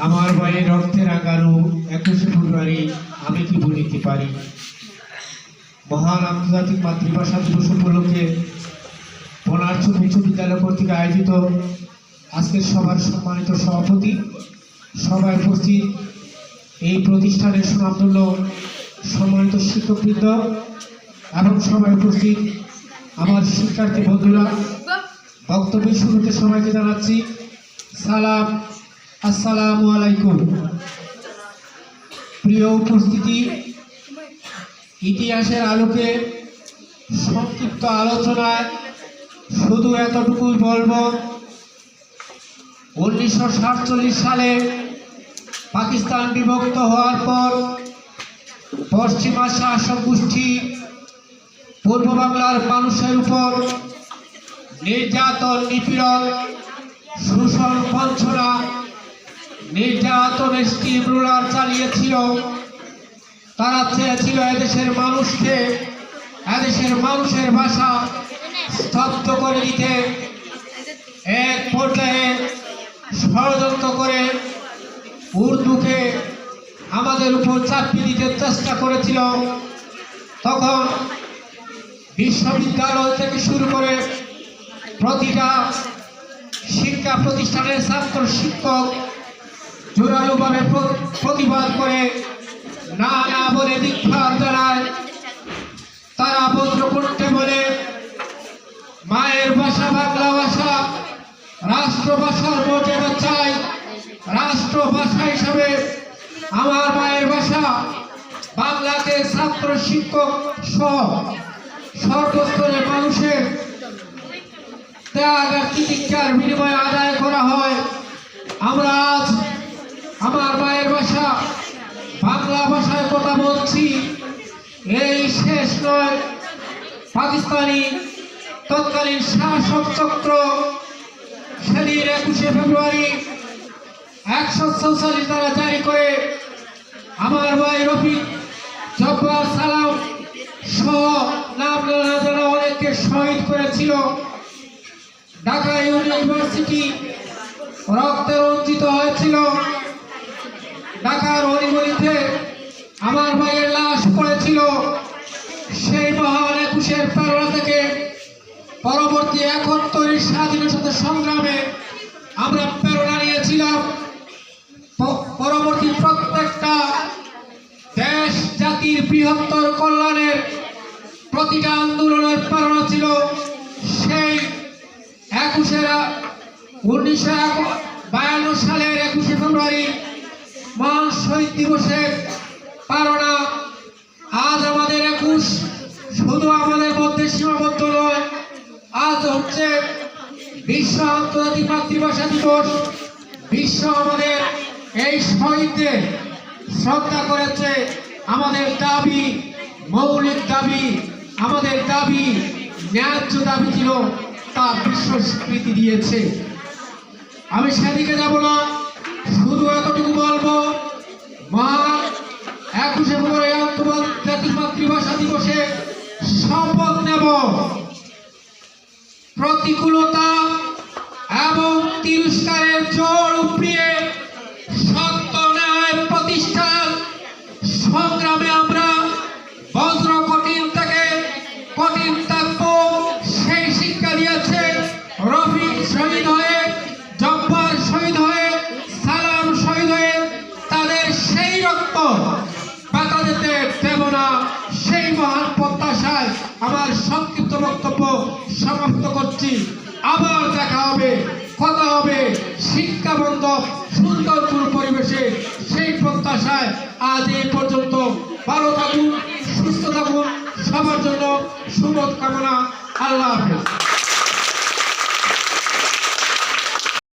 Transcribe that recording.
আমার ভাইয়ের রক্তে রাঙানো 21শে ফেব্রুয়ারি আমি কি বলিতে পারি। মহান আন্তর্জাতিক মাতৃভাষা দিবস উপলক্ষে বনার্চ উচ্চ বিদ্যালয় কর্তৃক আয়োজিত আজকের সভার সম্মানিত সভাপতি, সভায় উপস্থিত এই প্রতিষ্ঠানের সুনামধন্য সম্মানিত শিক্ষকবৃন্দ এবং সভায় উপস্থিত আমার শিক্ষার্থী বন্ধুরা, বক্তব্যের শুরুতে সবাইকে জানাচ্ছি সালাম, আসসালামু আলাইকুম। প্রিয় উপস্থিতি, ইতিহাসের আলোকে সংক্ষিপ্ত আলোচনায় শুধু এতটুকুই বলবো, 1947 সালে পাকিস্তান বিভক্ত হওয়ার পর পশ্চিমা শাসক গোষ্ঠী পূর্ব বাংলার মানুষের উপর নির্যাতন, নিপীড়ন, শোষণ, বঞ্চনা, নির্যাতনের স্টিম রোলার চালিয়েছিল। তারা চেয়েছিল এদেশের মানুষকে, এদেশের মানুষের ভাষা স্তব্ধ করে দিতে। এক পর্যায়ে ষড়যন্ত্র করে উর্দুকে আমাদের উপর চাপিয়ে দিতে চেষ্টা করেছিল। তখন বিশ্ববিদ্যালয় থেকে শুরু করে প্রতিটা শিক্ষা প্রতিষ্ঠানের ছাত্র শিক্ষক জোরালোভাবে প্রতিবাদ করে না না বলে ধিক্কার জানায়। তারা বজ্র করতে বলে মায়ের ভাষা বাংলা ভাষা, রাষ্ট্রভাষার মর্যাদা চাই। রাষ্ট্রভাষা হিসাবে আমার মায়ের ভাষা বাংলাকে ছাত্র শিক্ষক সহ সর্বস্তরের মানুষের ত্যাগ আর তিতিক্ষার বিনিময়ে আদায় করা হয়। আমরা আজ আমার মায়ের ভাষা বাংলা ভাষায় কথা বলছি। এই শেষ নয়, পাকিস্তানি তৎকালীন শাসক চক্র সেদিন 21শে ফেব্রুয়ারি 144 ধারা জারি করে আমার ভাই রফিক, জব্বার, সালাম সহ নাম না জানা অনেককে শহীদ করেছিল। ঢাকা ইউনিভার্সিটি রক্তে রঞ্জিত হয়েছিল। ঢাকার অলিগলিতে আমার ভাইয়ের লাশ পড়েছিল। সেই মহান 21শে ফেব্রুয়ারি থেকে পরবর্তী 71 স্বাধীনতা সংগ্রামে আমরা প্রেরণা নিয়েছিলাম। পরবর্তী প্রত্যেকটা দেশ জাতির বৃহত্তর কল্যাণের প্রতিটা আন্দোলনের প্রেরণা ছিল সেই 1952 সালের 21শে ফেব্রুয়ারি মহান শহীদ দিবসের প্রেরণা। আজ আমাদের 21 শুধু আমাদের মধ্যে সীমাবদ্ধ নয়, আজ হচ্ছে বিশ্ব আন্তর্জাতিক মাতৃভাষা দিবস। বিশ্ব আমাদের এই শহীদদের শ্রদ্ধা করেছে। আমাদের দাবি, মৌলিক দাবি, আমাদের দাবি, ন্যায্য দাবি ছিল, তা বিশ্ব স্বীকৃতি দিয়েছে। আমি সেদিকে যাব না, শুধু এতটুকু বলবো, মহান 21শে ফেব্রুয়ারি আন্তর্জাতিক মাতৃভাষা দিবসে শপথ নেব প্রতিকূলতা এবং তিরস্কারের জোর উপড়িয়ে সত্য ন্যায় প্রতিষ্ঠান সংগ্রামে আমরা বজ্র কঠিন থেকে কঠিন থাকব। সেই শিক্ষা দিয়েছে রফিক শহীদ হয়ে, জব্বার শহীদ হয়ে, সালাম শহীদ হয়ে। তাদের সেই রক্ত পাতা যেতে দেব না, সেই মহান প্রত্যাশায় আমার সংক্ষিপ্ত বক্তব্য সমাপ্ত করছি। আবার দেখা হবে, কথা হবে শিক্ষাবন্ধ সুন্দর পরিবেশে, সেই প্রত্যাশায় আজ এই পর্যন্ত। ভালো থাকুন, সুস্থ থাকুন, সবার জন্য শুভ কামনা। আল্লাহ হাফেজ।